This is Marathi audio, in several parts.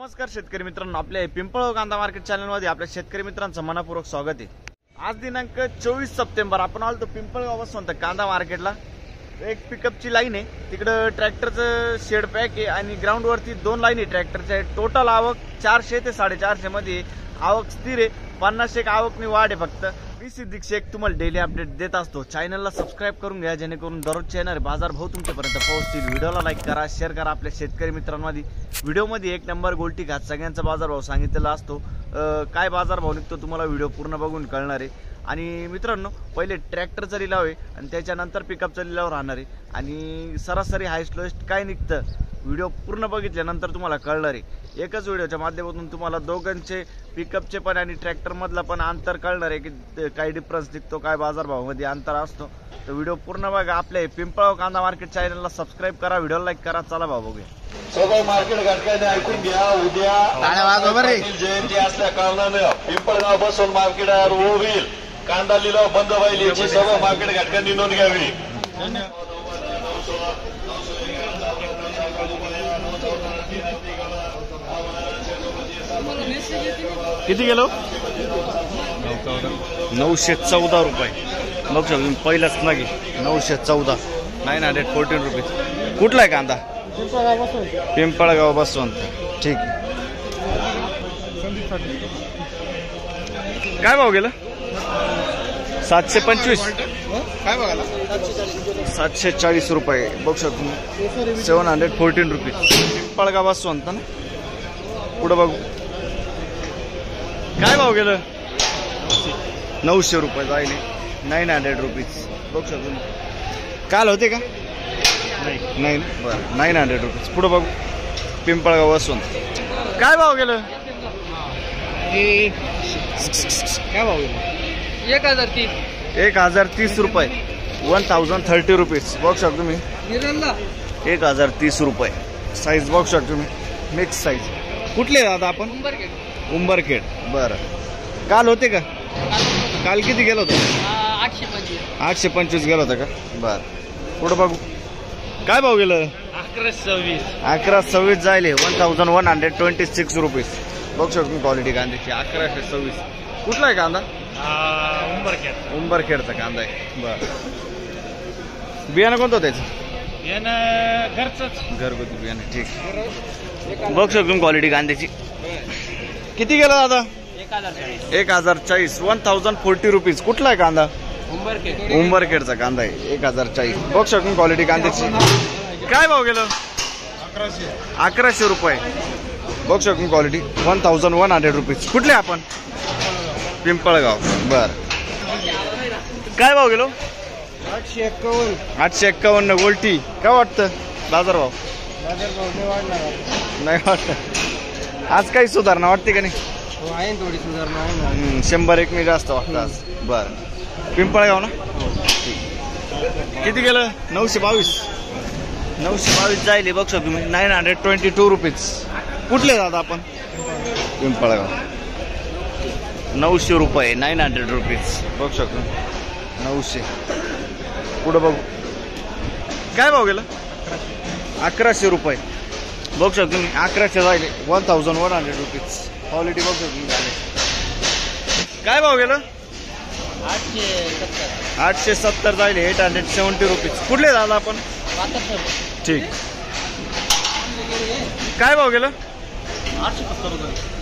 नमस्कार शेतकरी मित्रांनो, आपल्या पिंपळगाव कांदा मार्केट चॅनल मध्ये आपल्या शेतकरी मित्रांचं मनपूर्वक स्वागत आहे। आज दिनांक 24 सप्टेंबर आपण आलो पिंपळगाव बसवंत कांदा मार्केटला। एक पिकअपची लाईन आहे, तिकडे ट्रॅक्टरचं शेड पॅक आहे आणि ग्राउंड वरती दोन लाईन आहे ट्रॅक्टरच्या। टोटल आवक 400 ते 450 मध्ये आवक स्थिर आहे, 50 एक आवकनी वाढ आहे फक्त। मी सिद्दीक शेख तुम्हाला डेली अपडेट देत असतो। चॅनलला सबस्क्राइब करून घ्या जेणेकरून दररोजचे येणारे बाजार भाव तुमच्यापर्यंत पोहोचतील। व्हिडिओला लाईक करा, शेअर करा आपल्या शेतकरी मित्रांमध्ये। व्हिडिओमध्ये एक नंबर गोल्टी घात सगळ्यांचा बाजार भाव सांगितलेला असतो। काय बाजार भाव निघतो तुम्हाला व्हिडिओ पूर्ण बघून कळणार आहे। आणि मित्रांनो, पहिले ट्रॅक्टरचा लिलाव आहे आणि त्याच्यानंतर पिकअपचा लिलाव राहणार आहे आणि सरासरी हायस्ट लोएस्ट काय निघतं व्हिडिओ पूर्ण बघितल्यानंतर तुम्हाला कळणार आहे। एकच व्हिडिओच्या माध्यमातून तुम्हाला दोघांचे पिकअपचे पण आणि ट्रॅक्टर मधला पण अंतर कळणार आहे की काय डिफरन्स निघतो, काय बाजारभावामध्ये अंतर असतो। तर व्हिडिओ पूर्ण बघा। आपल्या पिंपळगाव कांदा मार्केट चॅनलला सबस्क्राइब करा, व्हिडिओ लाईक करा। चला भाऊ बघूया। सगळं मार्केट घटकाने ऐकून घ्या। उद्या जयंती असल्या कारणाने पिंपळगाव बसून मार्केट होईल, कांदा लिलाव बंद होईल याची सर्व मार्केट घटकांनी नोंद घ्यावी। किती गेलो? 914 रुपये। बघ शकतो पहिलाच नागी 914, 914 रुपये। कुठला आहे कांदा? पिंपळगाव बसवंत। ठीक, काय भाव गेलं? 725 काय बघायला? 740 रुपये। बघ शकतो 714 रुपये पिंपळगाव बसवंत ना। पुढे बघू काय भाव गेलं? 900 रुपये जाईल, 900 रुपीज। बघ शकतो काल होते का? नाही ना, बरं 900 रुपीज। पुढे बघू पिंपळगाव बसवंत काय भाव गेलं? काय भाव गेला? 1030 रुपये, 1030 रुपीज। बघ शकतो तुम्ही 1030 रुपये। साईज बघ शकतो तुम्ही, मिक्स साईज। कुठले दादा आपण? उंबरखेड। बरं, काल होते का? काल किती गेलो होतो? 825 गेलो होता का? बरं, पुढे बघू काय भाव गेलं? 1126 जायले, 1126 रुपीज। बघ शकतो क्वालिटी कांद्याची 1126। कुठला आहे कांदा? उंबरखेडचा कांदा आहे। बरं, बियाणं कोणतं त्याचं? घरगुती बियाणं। ठीक, बघ शकतो क्वालिटी कांद्याची। किती गेला दादा? 1040, 1040 रुपीज। कुठला आहे कांदा? उंबरखेडचा कांदा आहे, 1040। बघ शकतो क्वालिटी कांद्याची। काय भाव गेलं? 1100 रुपये। बघ शकतो क्वालिटी 1100 रुपीज। कुठले आपण? पिंपळगाव। बर, काय भाव गेलो? 851 गोल्टी। काय वाटतं बाजारभाव? नाही वाटत आज काही सुधारणा वाटते का नाही? थोडी सुधारणा आहे 100 मी जास्त वाटतं आज। बर, पिंपळगाव ना। किती गेलं? 922 जाईल। बघ शकतो तुम्ही 922 रुपीज। कुठले दादा आपण? पिंपळगाव। 900 रुपये, 900 रुपीज। बघ शकतो 900। पुढे बघू काय भाव गेलं? 1100 रुपये। बघ शकतो तुम्ही 1100 जायले, 1100 रुपीज। क्वालिटी बघ शकतो काय भाव गेलं? 870 जायले, 870 रुपीज। कुठले दादा आपण? ठीक, काय भाव गेलं?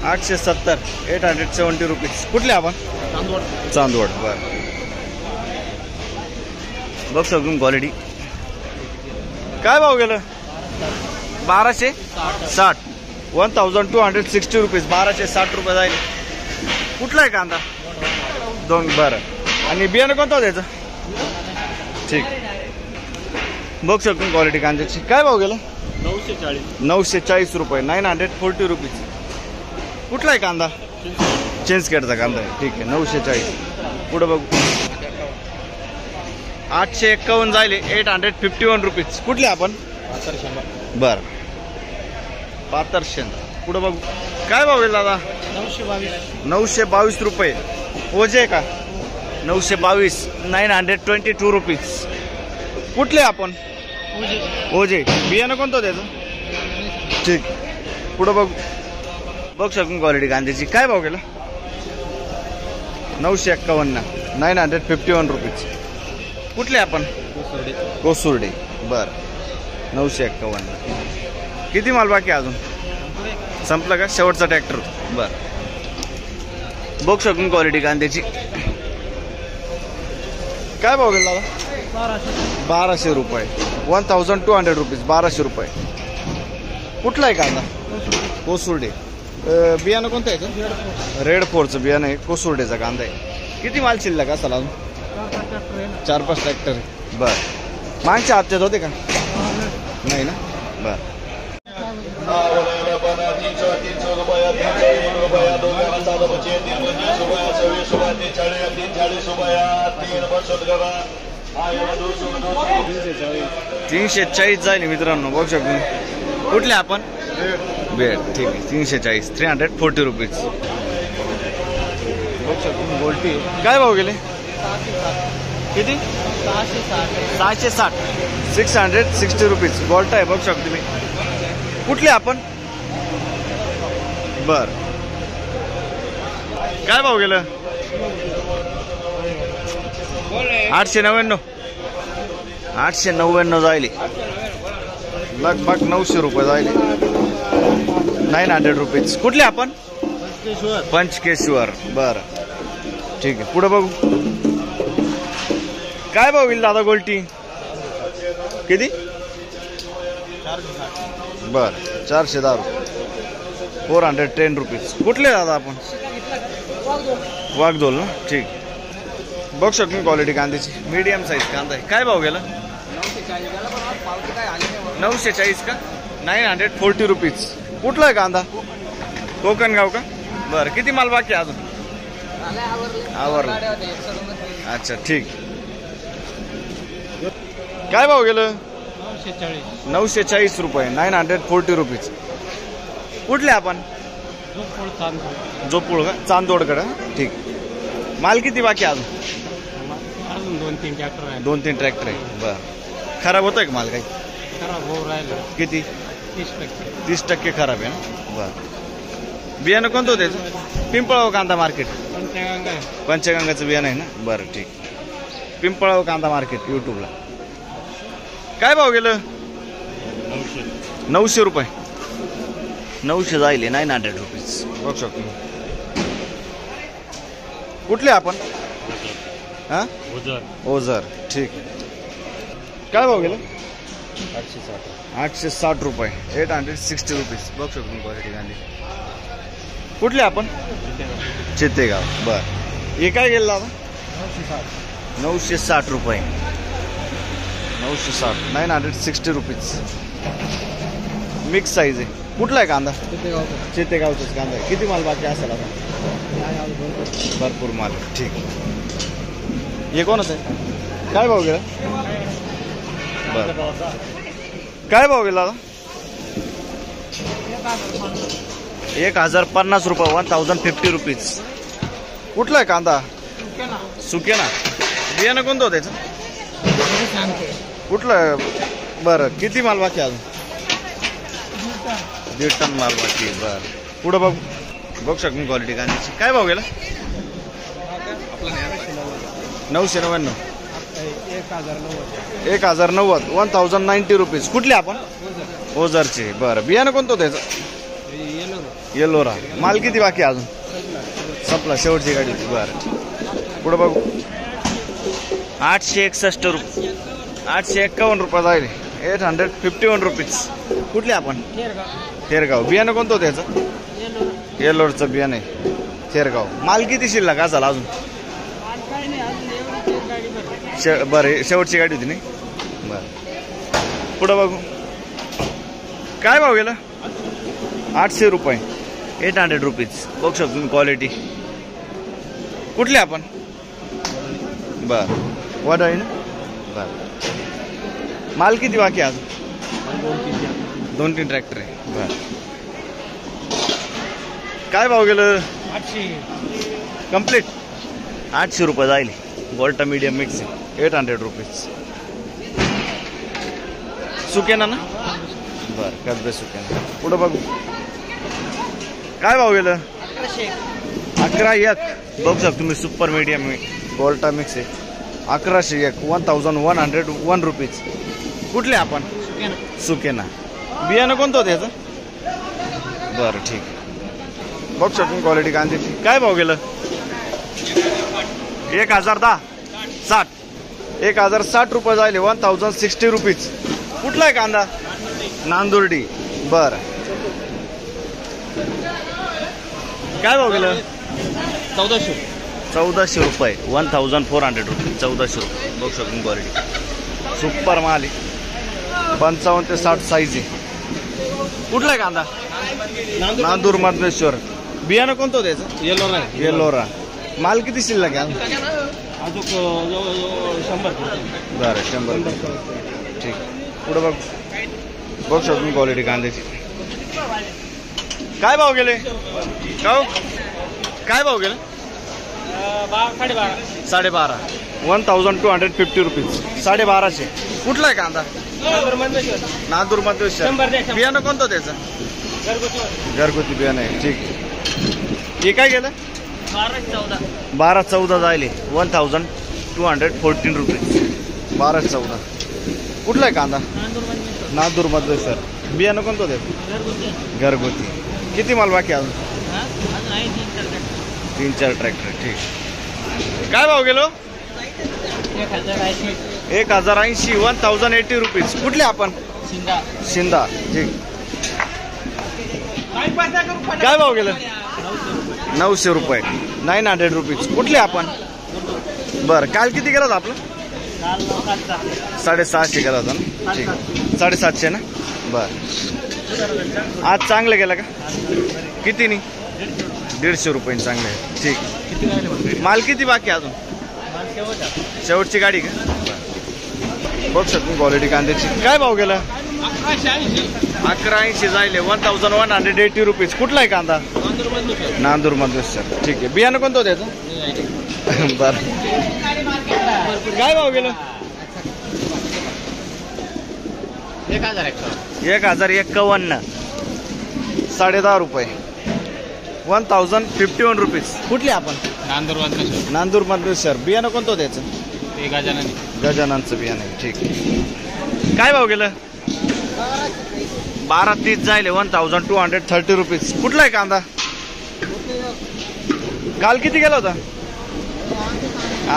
870, 870 रुपीज। कुठले आपण? चांदवड। बर, बघ शकतो क्वालिटी। काय भाव गेलं? 1260, 1260 रुपीज। 1260 रुपये जाईल। कुठला आहे कांदा? दोन। बरं, आणि बियाणं कोणतं त्याचं? ठीक, बघ शकतो क्वालिटी कांद्याची। काय भाव गेला? 940 रुपये, 940 रुपीज। कुठला आहे कांदा? चिंचखेडचा कांदा आहे। ठीक आहे, 940। पुढे बघू 851 जायले, 851 रुपीज। कुठले आपण? बर, पातरशेन। पुढे बघू काय भाव गेला दादा? 922 रुपये। ओजे का? 922, 922 रुपीज। कुठले आपण? ओजे। बियाणं कोणतं त्याचं? ठीक, पुढे बघू बघ शकून क्वालिटी कांद्याची काय भाव गेला 951 951 रुपीज. कुठले आपण कोसुर्डे बर 951. किती माल बाकी अजून संपलं का शेवटचा ट्रॅक्टर बर. बघ शकून क्वालिटी कांद्याची काय भाव गेला दादा 1200 रुपये 1200 रुपीज 1200 रुपये. कुठला आहे कांदा कोसुर्डे बियाणं कोणतं आहे रेड 4चं बियाणं आहे कोसुर्डेचा कांदा आहे. किती माल शिल्लक असेल अजून 4-5 ट्रॅक्टर बर. मागच्या हप्त्यात होते का नाही ना बर. 300 रुपया 300 रुपया 2 सात बचे 25 रुपया 26 रुपया 43 रुपया 3 बसत करा 340 जाईल मित्रांनो. बघू शकतो कुठले आपण बेड ठीक आहे 340 340 रुपीज. बघू शकतो गोल्टी काय भाव गेले किती 660 660 रुपीज गोल्टा आहे. बघू शकतो मी कुठले आपण बर. काय भाव गेलं 899 899 जायले लगभग 900 रुपये जायले 900 रुपीज. कुठले आपण पंचकेश्वर बर ठीक आहे. पुढे बघू काय भाव गेली दादा गोल्टी किती बर 410 रुपये 410 रुपीज. कुठले दादा आपण वाघदोल ना ठीक. बघ शकतो क्वालिटी कांद्याची मीडियम साईज कांदा आहे. काय भाव गेला 940 का 940 रुपीज. कुठला आहे कांदा कोकणगाव का बरं. किती माल बाकी अजून आवरला अच्छा ठीक. काय भाव गेलं 940 रुपये 940 रुपीज. कुठले आपण जोपूळ का चांदोडकडे ठीक. माल किती बाकी अजून 2-3 ट्रॅक्टर आहे बर. खराब होतोय का माल काही किती 30% खराब आहे ना बर. बियाणं कोणतं होतं त्याचं पिंपळाव कांदा मार्केट पंचगंगाचं बियाणं आहे ना बरं ठीक. पिंपळाव कांदा मार्केट यूट्यूबला. काय भाव गेलं 900 रुपये 900 जायले 900 रुपीज. बघू शकतो कुठले आपण हा ओझर ठीक. काय भाव गेलं 860 रुपये 860 रुपीज. बघू शकतो क्वालिटी गांधी. कुठले आपण चित्तेगाव बर. हे काय गेलं दादा 960 रुपये 960 960 रुपीज. मिक्स साईज आहे. कुठला आहे कांदा चित्तेगावचाच कांदा आहे. किती माल बाकी असेल आता भरपूर माल ठीक. हे कोणच आहे काय भाव गेला बर. काय भाव गेला 1050 रुपये 1050 रुपीज. कुठला आहे कांदा सुके ना बियाणं कोणतं होतं त्याचं कुठलं बरं. किती माल बाकी अजून 1.5 टन माल बाकी बर. पुढं बघ बघू शकतो क्वालिटी कांद्याची. काय भाव गेला 990 1090 1090 रुपीज. कुठले आपण ओझरचे बरं. बियाणं कोणतं होतं त्याचं येलोरा. माल किती बाकी अजून संपला शेवटची गाडी होती बरं. पुढं बघू 861 रुपये 851 रुपये जाईल 851 रुपीज. कुठले आपण थेरगाव. बियाणं कोणतं होतं त्याचं येलोरचं बियाणं आहे थेरगाव. माल किती शिल्लक असाल अजून बरं शेवटची गाडी होती नाही बरं. पुढं बघू काय भाव गेला 800 रुपये 800 रुपीज. बघू शकतो क्वालिटी. कुठले आपण बर वडाळी ना बर. माल किती बाकी अजून 2-3 ट्रॅक्टर आहे बर. काय भाव गेलं 800 कम्प्लीट 800 रुपये जाईल. गोल्टा मीडियम मिक्स 800 रुपीज. सुकेना ना बर कसबे सुकेना. पुढं बघू काय भाव गेलं? 1101. बघू शकता तुम्ही सुपर मीडियम गोल्टा मिक्स आहे. 1101 1101 रुपीज. कुठले आपण? सुकेना. बियाणं कोणतं होतं याचं? बरं ठीक. बघू शकतो क्वालिटी कांद्याची. काय भाव गेलं? 1010 60. 1060 रुपये जायले. 1060 रुपीज. कुठला आहे कांदा? नांदुर्डी. बरं. काय भाव गेलं? 1400 रुपये. 1400 रुपये. 1400 रुपये. बघू शकतो क्वालिटी सुपर माल आहे. 55 ते 60 साईज आहे. कुठला आहे कांदा? नांदूर मधमेश्वर. बियाणं कोणतं होतं याचं? येलोरा. माल किती शिल्लक आहे? अजून 100. बरं 100. ठीक. पुढं बघू शकतो क्वालिटी कांद्याची. काय भाव गेले? काय भाव गेले? 12.5. 1250 रुपीज. 1250. कुठला आहे कांदा? नांदूर मधमेश्वर. बियाणं कोणतं त्याचं? घरगुती बियाणं आहे. ठीक. हे काय गेलं? 1214 जायले. 1214 रुपीज. 1214. कुठला आहे कांदा? नांदूर मधमेश्वर. बियाणं कोणतं त्याचं? घरगुती. किती माल बाकी अजून? 3-4 ट्रॅक्टर. ठीक. काय भाव गेलो? 1080. 1080 रुपीज. कुठले आपण? शिंदा. ठीक. काय भाव गेलं? 900 रुपये. 900 रुपीज. कुठले आपण? बरं. काल किती गेला होता आपलं? 750 गेला होता ना. ठीक. 750 ना. बरं. आज चांगलं गेलं का? किती नाही? 150 रुपये चांगलं आहे. ठीक. माल किती बाकी अजून? शेवटची गाडी का? बघ शकतो क्वालिटी कांद्याची. काय भाव गेला? 1180 जायले. 1180 रुपीज. कुठला आहे कांदा? नांदूर मधमेश्वर. ठीक आहे. बियाणं कोणतं होतं त्याचं? बरं. काय भाव गेलं? 1051. 10.5 रुपये. 1051 रुपीज. कुठली आपण? नांदूर मधमेश्वर. बियाणं कोणतं होतं त्याचं? गजाननचं बियाणं आहे. ठीक. काय भाव गेलं? 1230 जायले. 1230 रुपीज. कुठला आहे कांदा? काल किती गेला होता?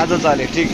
आजच आले. ठीक.